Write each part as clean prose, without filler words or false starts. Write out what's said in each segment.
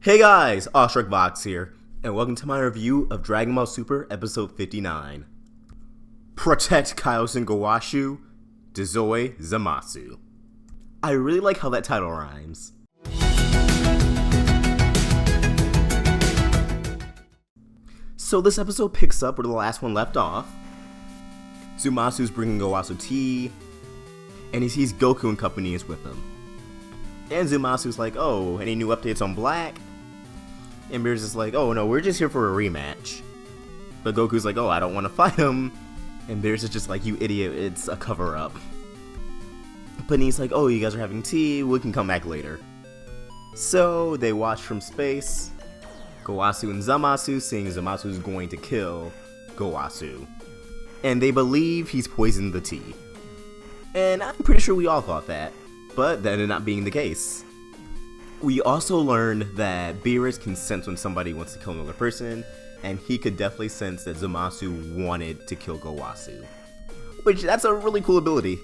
Hey guys, Awestruck Vox here, and welcome to my review of Dragon Ball Super Episode 59. Protect KAIOSHIN Gowasu, Future Zamasu. I really like how that title rhymes. So this episode picks up where the last one left off. Zamasu's bringing Gowasu tea, and he sees Goku and company is with him. And Zamasu's like, oh, any new updates on Black? And Beerus is like, oh no, we're just here for a rematch. But Goku's like, oh, I don't want to fight him. And Beerus is just like, you idiot, it's a cover-up. But he's like, oh, you guys are having tea, we can come back later. So they watch from space, Gowasu and Zamasu seeing Zamasu's going to kill Gowasu. And they believe he's poisoned the tea. And I'm pretty sure we all thought that, but that ended up being the case. We also learned that Beerus can sense when somebody wants to kill another person, and he could definitely sense that Zamasu wanted to kill Gowasu. Which, that's a really cool ability.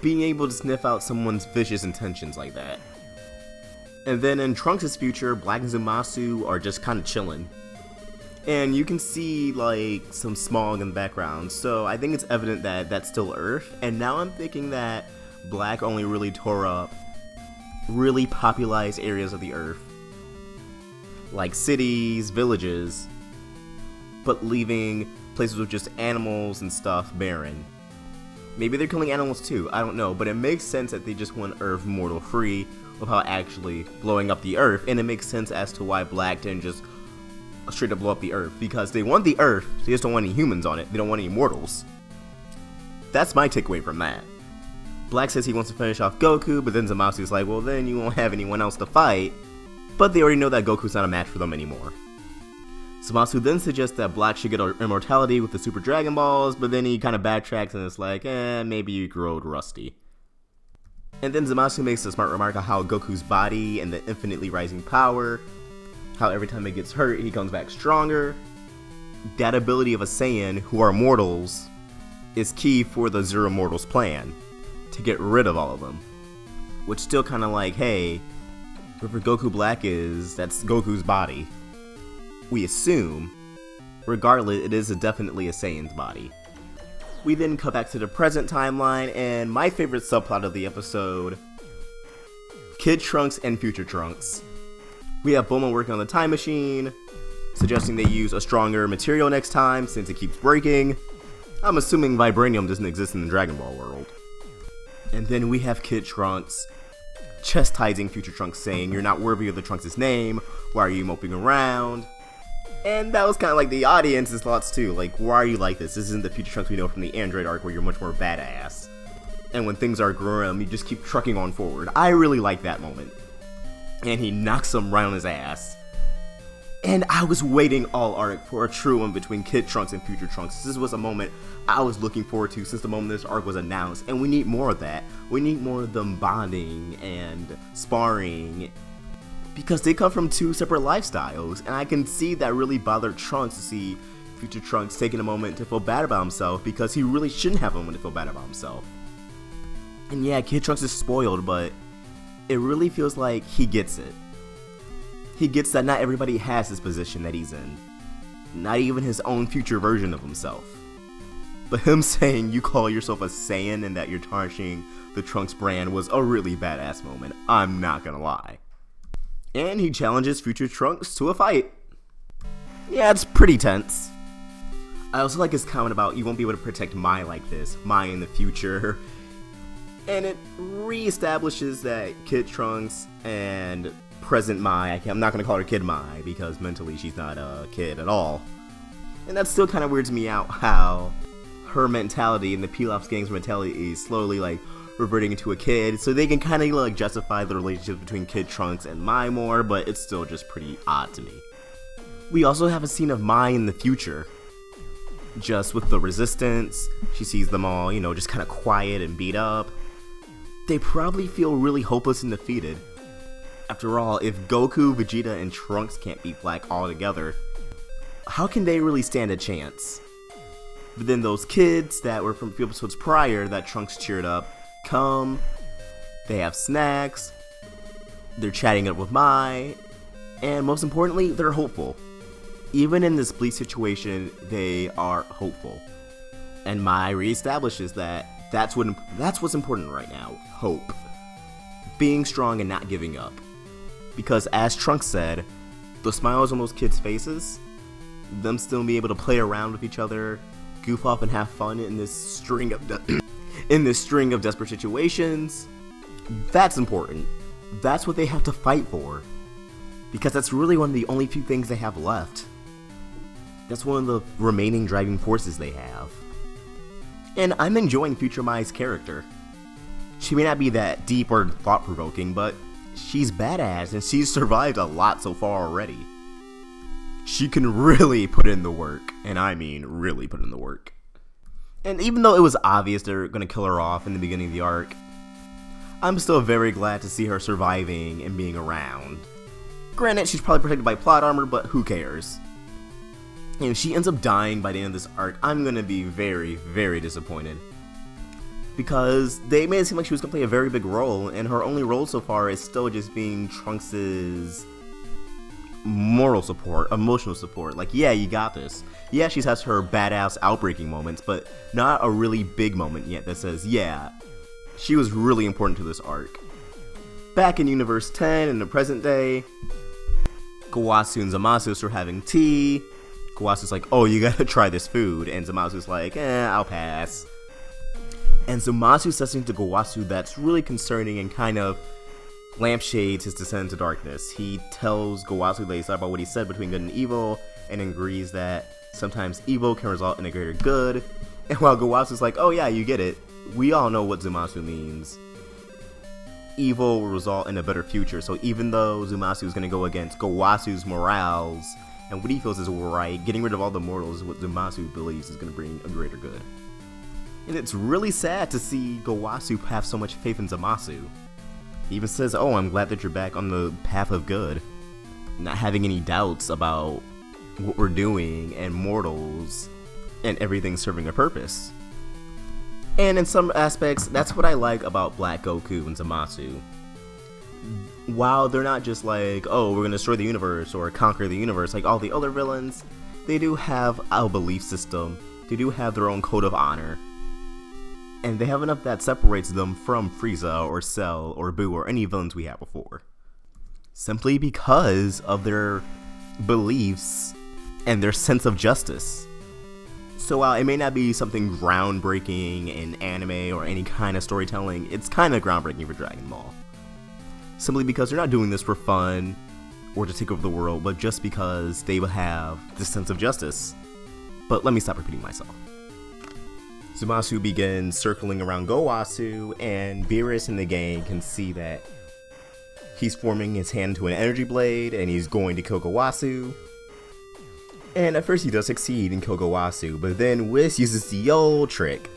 Being able to sniff out someone's vicious intentions like that. And then in Trunks' future, Black and Zamasu are just kind of chilling. And you can see, like, some smog in the background, so I think it's evident that that's still Earth. And now I'm thinking that Black only really tore up really popularized areas of the Earth, like cities, villages, but leaving places with just animals and stuff barren. Maybe they're killing animals too, I don't know, but it makes sense that they just want Earth mortal free without actually blowing up the Earth, and it makes sense as to why Black didn't just straight up blow up the Earth, because they want the Earth, they just don't want any humans on it, they don't want any mortals. That's my takeaway from that. Black says he wants to finish off Goku, but then Zamasu's like, well then you won't have anyone else to fight. But they already know that Goku's not a match for them anymore. Zamasu then suggests that Black should get immortality with the Super Dragon Balls, but then he kind of backtracks and is like, maybe you grew rusty. And then Zamasu makes a smart remark on how Goku's body and the infinitely rising power, how every time it gets hurt, he comes back stronger. That ability of a Saiyan, who are mortals, is key for the Zero Mortals plan, to get rid of all of them. Which still kind of like, hey, whoever Goku Black is, that's Goku's body. We assume. Regardless, it is definitely a Saiyan's body. We then cut back to the present timeline, and my favorite subplot of the episode, Kid Trunks and Future Trunks. We have Bulma working on the time machine, suggesting they use a stronger material next time since it keeps breaking. I'm assuming vibranium doesn't exist in the Dragon Ball world. And then we have Kid Trunks chastising Future Trunks, saying, you're not worthy of the Trunks' name, why are you moping around? And that was kind of like the audience's thoughts too, like, why are you like this? This isn't the Future Trunks we know from the Android arc where you're much more badass. And when things are grim, you just keep trucking on forward. I really like that moment. And he knocks him right on his ass. And I was waiting all arc for a true one between Kid Trunks and Future Trunks. This was a moment I was looking forward to since the moment this arc was announced, and we need more of that. We need more of them bonding and sparring, because they come from two separate lifestyles, and I can see that really bothered Trunks to see Future Trunks taking a moment to feel bad about himself, because he really shouldn't have a moment to feel bad about himself. And yeah, Kid Trunks is spoiled, but it really feels like he gets it. He gets that not everybody has his position that he's in. Not even his own future version of himself. But him saying you call yourself a Saiyan and that you're tarnishing the Trunks brand was a really badass moment, I'm not gonna lie. And he challenges Future Trunks to a fight. Yeah, it's pretty tense. I also like his comment about you won't be able to protect Mai like this, Mai in the future. And it re-establishes that Kid Trunks and present Mai, I'm not going to call her Kid Mai because mentally she's not a kid at all. And that still kind of weirds me out how her mentality and the Pilaf's gang's mentality is slowly like reverting into a kid, so they can kind of like justify the relationship between Kid Trunks and Mai more, but it's still just pretty odd to me. We also have a scene of Mai in the future, just with the resistance. She sees them all, you know, just kind of quiet and beat up. They probably feel really hopeless and defeated. After all, if Goku, Vegeta, and Trunks can't beat Black all together, how can they really stand a chance? But then those kids that were from a few episodes prior that Trunks cheered up come, they have snacks, They're chatting up with Mai, and most importantly, they're hopeful. Even in this bleak situation, they are hopeful. And Mai reestablishes that that's what's important right now, hope. Being strong and not giving up. Because as Trunks said, the smiles on those kids' faces, them still being able to play around with each other, goof off and have fun in this string of desperate situations, that's important. That's what they have to fight for. Because that's really one of the only few things they have left. That's one of the remaining driving forces they have. And I'm enjoying Future Mai's character. She may not be that deep or thought-provoking, but she's badass and she's survived a lot so far already. She can really put in the work, and I mean really put in the work. And even though it was obvious they're gonna kill her off in the beginning of the arc, I'm still very glad to see her surviving and being around. Granted, she's probably protected by plot armor, but who cares? And if she ends up dying by the end of this arc, I'm gonna be very, very disappointed. Because they made it seem like she was gonna play a very big role, and her only role so far is still just being Trunks' moral support, emotional support. Like, yeah, you got this. Yeah, she has her badass outbreaking moments, but not a really big moment yet that says, yeah, she was really important to this arc. Back in Universe 10, in the present day, Gowasu and Zamasu are having tea. Gowasu's like, oh, you gotta try this food, and Zamasu's like, I'll pass. And Zamasu says something to Gowasu that's really concerning and kind of lampshades his descent into darkness. He tells Gowasu that he's thought about what he said between good and evil, and agrees that sometimes evil can result in a greater good. And while Gowasu's like, oh yeah, you get it, we all know what Zamasu means. Evil will result in a better future, so even though Zamasu is going to go against Gowasu's morals, and what he feels is right, getting rid of all the mortals is what Zamasu believes is going to bring a greater good. And it's really sad to see Gowasu have so much faith in Zamasu. He even says, oh, I'm glad that you're back on the path of good. Not having any doubts about what we're doing and mortals and everything serving a purpose. And in some aspects, that's what I like about Black Goku and Zamasu. While they're not just like, oh, we're gonna destroy the universe or conquer the universe like all the other villains, they do have a belief system, they do have their own code of honor, and they have enough that separates them from Frieza or Cell or Boo or any villains we had before. Simply because of their beliefs and their sense of justice. So while it may not be something groundbreaking in anime or any kind of storytelling, it's kind of groundbreaking for Dragon Ball. Simply because they're not doing this for fun or to take over the world, but just because they will have this sense of justice. But let me stop repeating myself. Zamasu begins circling around Gowasu, and Beerus and the gang can see that he's forming his hand into an energy blade, and he's going to kill Gowasu. And at first he does succeed in kill Gowasu, but then Whis uses the old trick.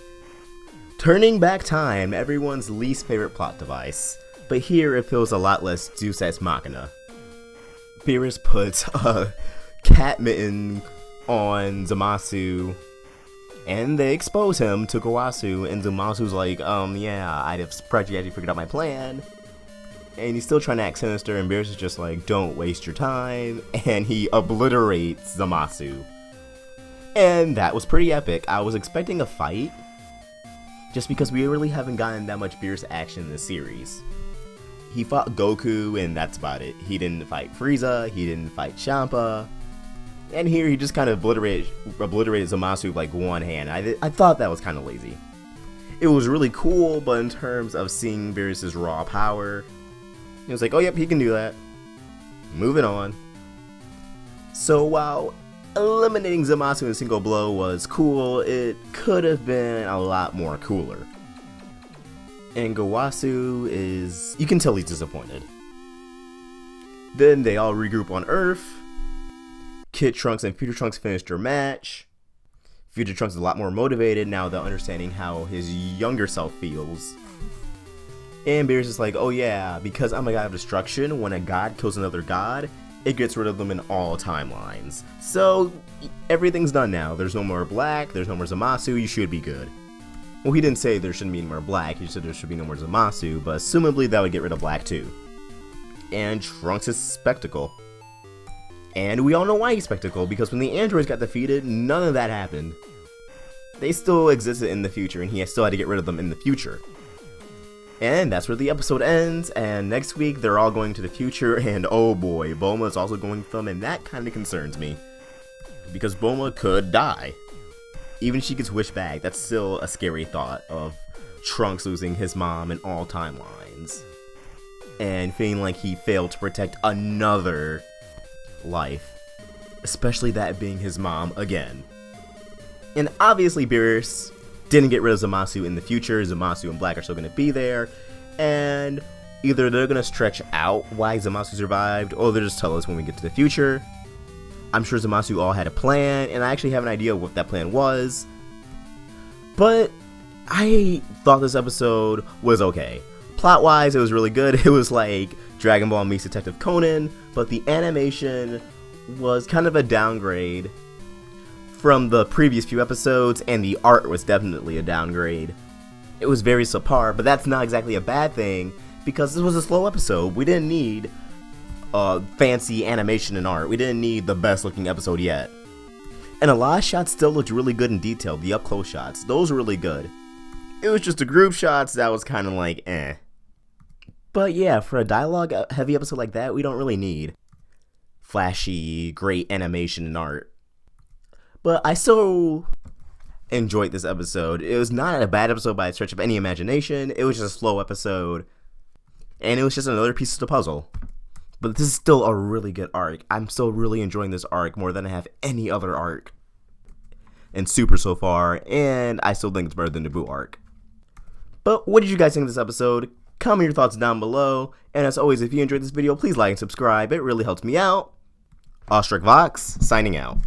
Turning back time, everyone's least favorite plot device. But here it feels a lot less Deus Ex Machina. Beerus puts a cat mitten on Zamasu, and they expose him to Gowasu, and Zamasu's like, yeah, I'd have surprised you figured out my plan. And he's still trying to act sinister, and Beerus is just like, don't waste your time, and he obliterates Zamasu. And that was pretty epic. I was expecting a fight, just because we really haven't gotten that much Beerus action in this series. He fought Goku, and that's about it. He didn't fight Frieza, he didn't fight Champa, and here he just kind of obliterated Zamasu with like one hand. I thought that was kind of lazy. It was really cool, but in terms of seeing Beerus' raw power, it was like, oh yep, he can do that. Moving on. So while eliminating Zamasu in a single blow was cool, it could have been a lot more cooler. And Gowasu is, you can tell he's disappointed. Then they all regroup on Earth. Kid Trunks and Future Trunks finish their match. Future Trunks is a lot more motivated now that understanding how his younger self feels. And Beerus is like, oh yeah, because I'm a god of destruction, when a god kills another god, it gets rid of them in all timelines. So, everything's done now. There's no more Black, there's no more Zamasu, you should be good. Well, he didn't say there shouldn't be any more Black, he said there should be no more Zamasu, but assumably that would get rid of Black too. and Trunks is Spectacle. And we all know why he's Spectacle, because when the androids got defeated, none of that happened. They still existed in the future, and he still had to get rid of them in the future. And that's where the episode ends, and next week they're all going to the future, and oh boy, Bulma is also going with them, and that kind of concerns me. Because Bulma could die. Even if she gets wished back, that's still a scary thought of Trunks losing his mom in all timelines. And feeling like he failed to protect another life. Especially that being his mom again. And obviously Beerus didn't get rid of Zamasu in the future. Zamasu and Black are still going to be there. And either they're going to stretch out why Zamasu survived, or they'll just tell us when we get to the future. I'm sure Zamasu all had a plan, and I actually have an idea of what that plan was. But I thought this episode was okay. Plot-wise, it was really good. It was like Dragon Ball meets Detective Conan, but the animation was kind of a downgrade from the previous few episodes, and the art was definitely a downgrade. It was very subpar, but that's not exactly a bad thing, because this was a slow episode. We didn't need fancy animation and art. We didn't need the best looking episode yet. And a lot of shots still looked really good in detail. The up close shots, those were really good. It was just the group shots that was kind of like eh. But yeah, for a dialogue heavy episode like that, we don't really need flashy, great animation and art. But I still enjoyed this episode. It was not a bad episode by a stretch of any imagination. It was just a slow episode. And it was just another piece of the puzzle. But this is still a really good arc. I'm still really enjoying this arc more than I have any other arc in Super so far, and I still think it's better than the Boo arc. But what did you guys think of this episode? Comment your thoughts down below, and as always, if you enjoyed this video, please like and subscribe. It really helps me out. Ostrich Vox, signing out.